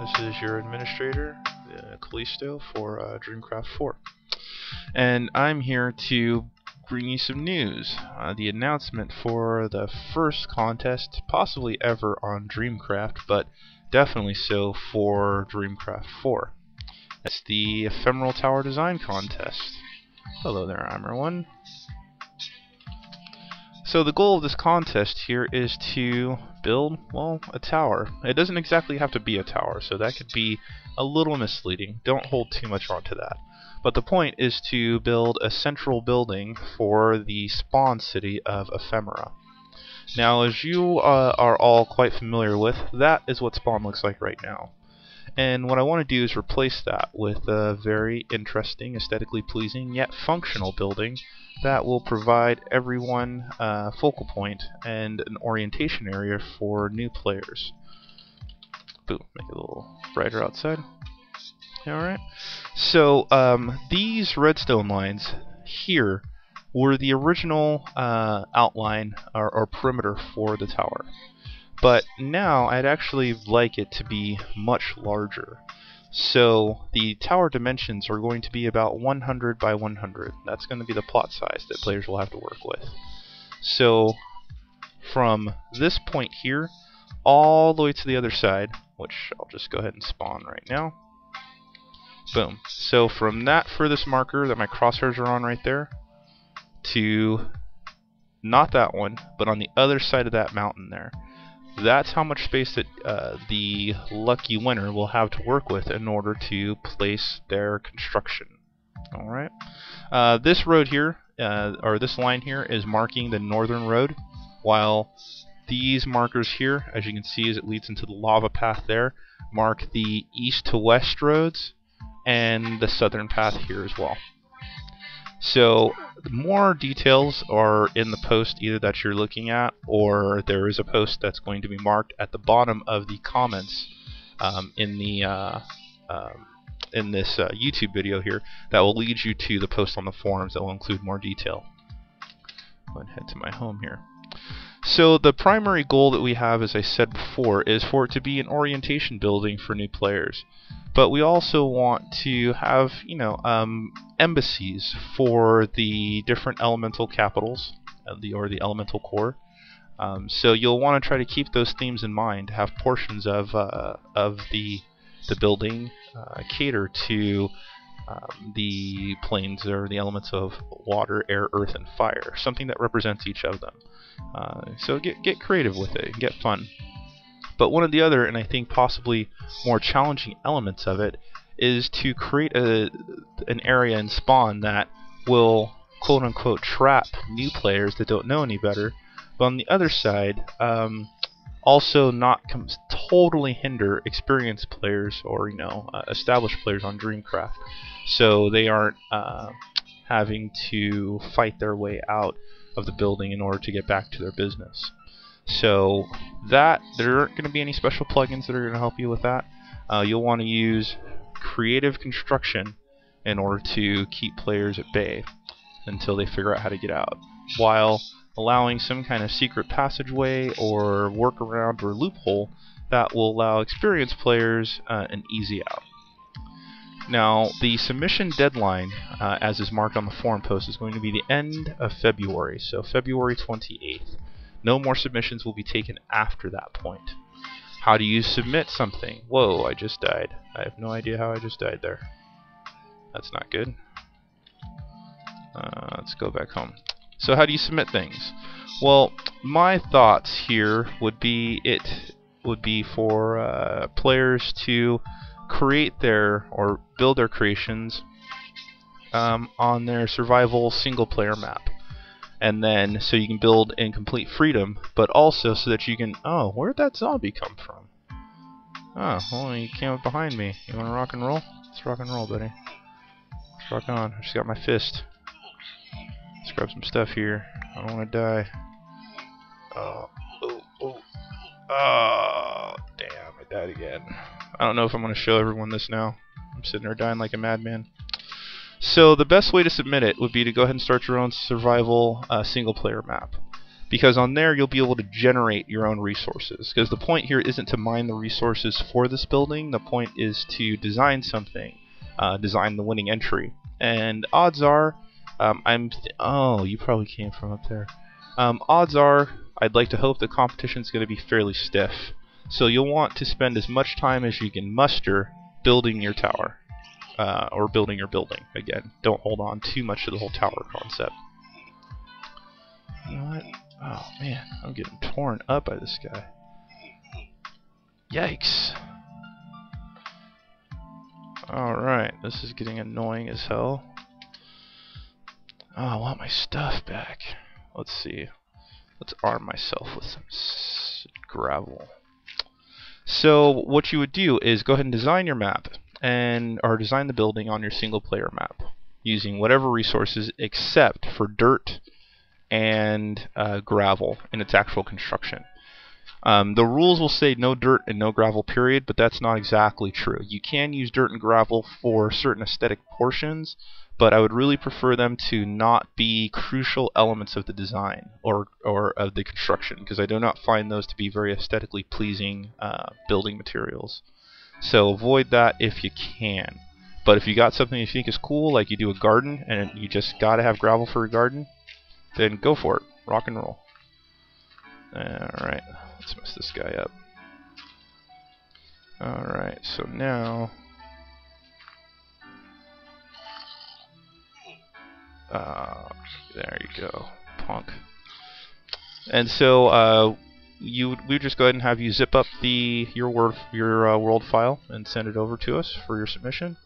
This is your administrator, Callisto, for Dreamcraft 4. And I'm here to bring you some news. The announcement for the first contest, possibly ever on Dreamcraft, but definitely so for Dreamcraft 4. It's the Ephemeral Tower Design Contest. Hello there, everyone. So the goal of this contest here is to build, well, a tower. It doesn't exactly have to be a tower, so that could be a little misleading. Don't hold too much onto that. But the point is to build a central building for the spawn city of Ephemera. Now, as you are all quite familiar with, that is what spawn looks like right now. And what I want to do is replace that with a very interesting, aesthetically pleasing, yet functional building that will provide everyone a focal point and an orientation area for new players. Boom, make it a little brighter outside. Alright, so these redstone lines here were the original outline or perimeter for the tower. But now I'd actually like it to be much larger. So the tower dimensions are going to be about 100 by 100. That's going to be the plot size that players will have to work with. So from this point here all the way to the other side, which I'll just go ahead and spawn right now. Boom. So from that furthest marker that my crosshairs are on right there to not that one, but on the other side of that mountain there. That's how much space that the lucky winner will have to work with in order to place their construction. Alright. This road here, or this line here, is marking the northern road, while these markers here, as you can see as it leads into the lava path there, mark the east to west roads and the southern path here as well. So more details are in the post either that you're looking at, or there is a post that's going to be marked at the bottom of the comments in this YouTube video here that will lead you to the post on the forums that will include more detail. Go ahead and head to my home here. So the primary goal that we have, as I said before, is for it to be an orientation building for new players. But we also want to have, embassies for the different elemental capitals, or the elemental core. So you'll want to try to keep those themes in mind. Have portions of the building cater to the planes or the elements of water, air, earth, and fire. Something that represents each of them. So get creative with it and get fun. But one of the other, and I think possibly more challenging elements of it, is to create an area in spawn that will quote-unquote trap new players that don't know any better, but on the other side, also not totally hinder experienced players or established players on Dreamcraft, so they aren't having to fight their way out of the building in order to get back to their business. So that there aren't going to be any special plugins that are going to help you with that. You'll want to use creative construction in order to keep players at bay until they figure out how to get out, while allowing some kind of secret passageway or workaround or loophole that will allow experienced players an easy out. Now, the submission deadline, as is marked on the forum post, is going to be the end of February, so February 28th. No more submissions will be taken after that point. How do you submit something? Whoa, I just died. I have no idea how I just died there. That's not good. Let's go back home. So how do you submit things? Well, my thoughts here would be for players to create or build their creations on their survival single player map. And then so you can build in complete freedom, but also so that you can, oh, where'd that zombie come from? Oh, well, he came up behind me. You wanna rock and roll? Let's rock and roll, buddy. Let's rock on. I just got my fist. Let's grab some stuff here. I don't wanna die. Oh, damn, I died again. I don't know if I'm gonna show everyone this now. I'm sitting there dying like a madman. So the best way to submit it would be to go ahead and start your own survival single-player map. because on there you'll be able to generate your own resources. Because the point here isn't to mine the resources for this building, the point is to design something, design the winning entry. And odds are, oh, you probably came from up there. Odds are, I'd like to hope the competition's going to be fairly stiff. So you'll want to spend as much time as you can muster building your tower, or building your building. Again, don't hold on too much to the whole tower concept. You know what? Oh man, I'm getting torn up by this guy. Yikes. Alright, this is getting annoying as hell. Oh, I want my stuff back. Let's see. Let's arm myself with some gravel. So what you would do is go ahead and design your map, or design the building on your single player map using whatever resources except for dirt and gravel in its actual construction. The rules will say no dirt and no gravel period, but that's not exactly true. You can use dirt and gravel for certain aesthetic portions, but I would really prefer them to not be crucial elements of the design or of the construction, because I do not find those to be very aesthetically pleasing building materials. So avoid that if you can. But if you got something you think is cool, like you do a garden and you just gotta have gravel for a garden, then go for it. Rock and roll. Alright, let's mess this guy up. Alright, so now there you go, punk. And so we just go ahead and have you zip up your world file and send it over to us for your submission,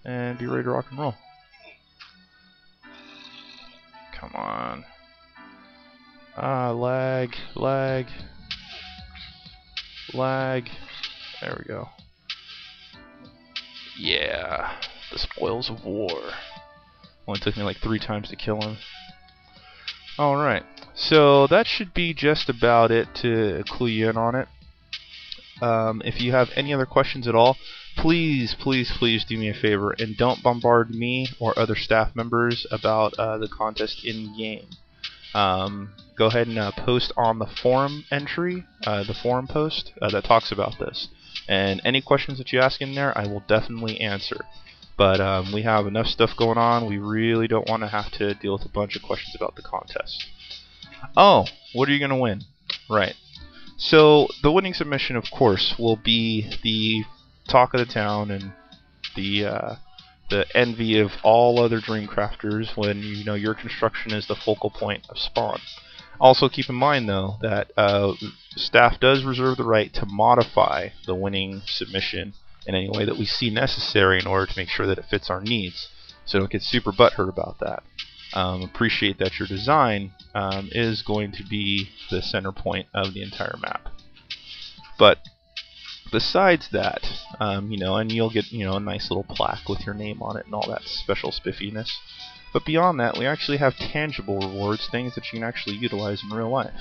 and be ready to rock and roll. Come on. Lag. There we go. Yeah, the spoils of war. Only took me like 3 times to kill him. Alright, so that should be just about it to clue you in on it. If you have any other questions at all, please do me a favor and don't bombard me or other staff members about the contest in-game. Go ahead and post on the forum entry, the forum post that talks about this. And any questions that you ask in there, I will definitely answer. But we have enough stuff going on, we really don't want to have to deal with a bunch of questions about the contest. Oh, what are you going to win? Right. So the winning submission, of course, will be the talk of the town and the envy of all other Dreamcrafters when you know your construction is the focal point of spawn. Also keep in mind though that staff does reserve the right to modify the winning submission in any way that we see necessary in order to make sure that it fits our needs. So don't get super butthurt about that. Appreciate that your design is going to be the center point of the entire map. But besides that, you know, and you'll get, you know, a nice little plaque with your name on it and all that special spiffiness. But beyond that, we actually have tangible rewards, things that you can actually utilize in real life.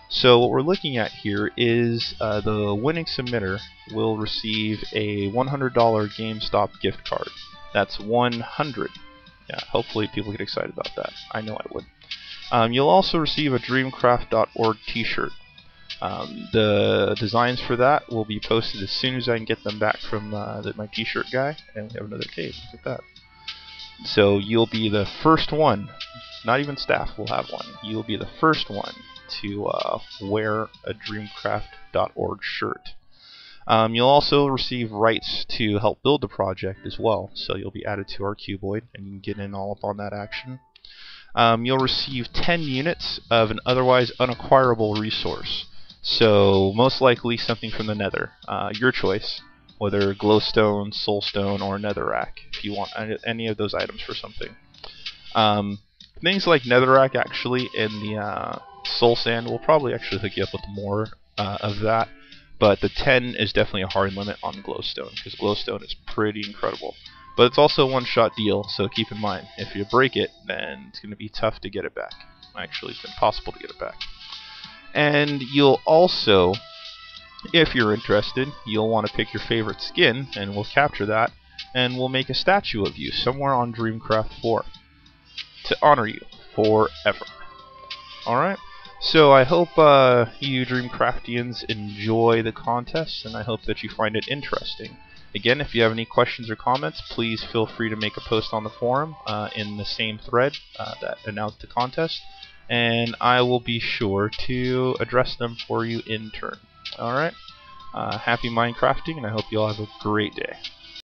So what we're looking at here is the winning submitter will receive a $100 GameStop gift card. That's 100. Yeah, hopefully people get excited about that. I know I would. You'll also receive a Dreamcraft.org t-shirt. The designs for that will be posted as soon as I can get them back from my t-shirt guy, and we have another cave. Look at that. So you'll be the first one, not even staff will have one, you'll be the first one to wear a Dreamcraft.org shirt. You'll also receive rights to help build the project as well, so you'll be added to our cuboid and you can get in all up on that action. You'll receive 10 units of an otherwise unacquirable resource, so most likely something from the nether, your choice, whether glowstone, soulstone, or netherrack, if you want any of those items for something. Things like netherrack actually in the soul sand will probably actually hook you up with more of that, but the 10 is definitely a hard limit on glowstone, because glowstone is pretty incredible. But it's also a one-shot deal, so keep in mind, if you break it, then it's going to be tough to get it back. Actually, it's impossible to get it back. And you'll also, if you're interested, you'll want to pick your favorite skin, and we'll capture that, and we'll make a statue of you somewhere on Dreamcraft 4 to honor you forever. Alright? So I hope you Dreamcraftians enjoy the contest, and I hope that you find it interesting. Again, if you have any questions or comments, please feel free to make a post on the forum in the same thread that announced the contest, and I will be sure to address them for you in turn. Alright, happy Minecrafting, and I hope you all have a great day.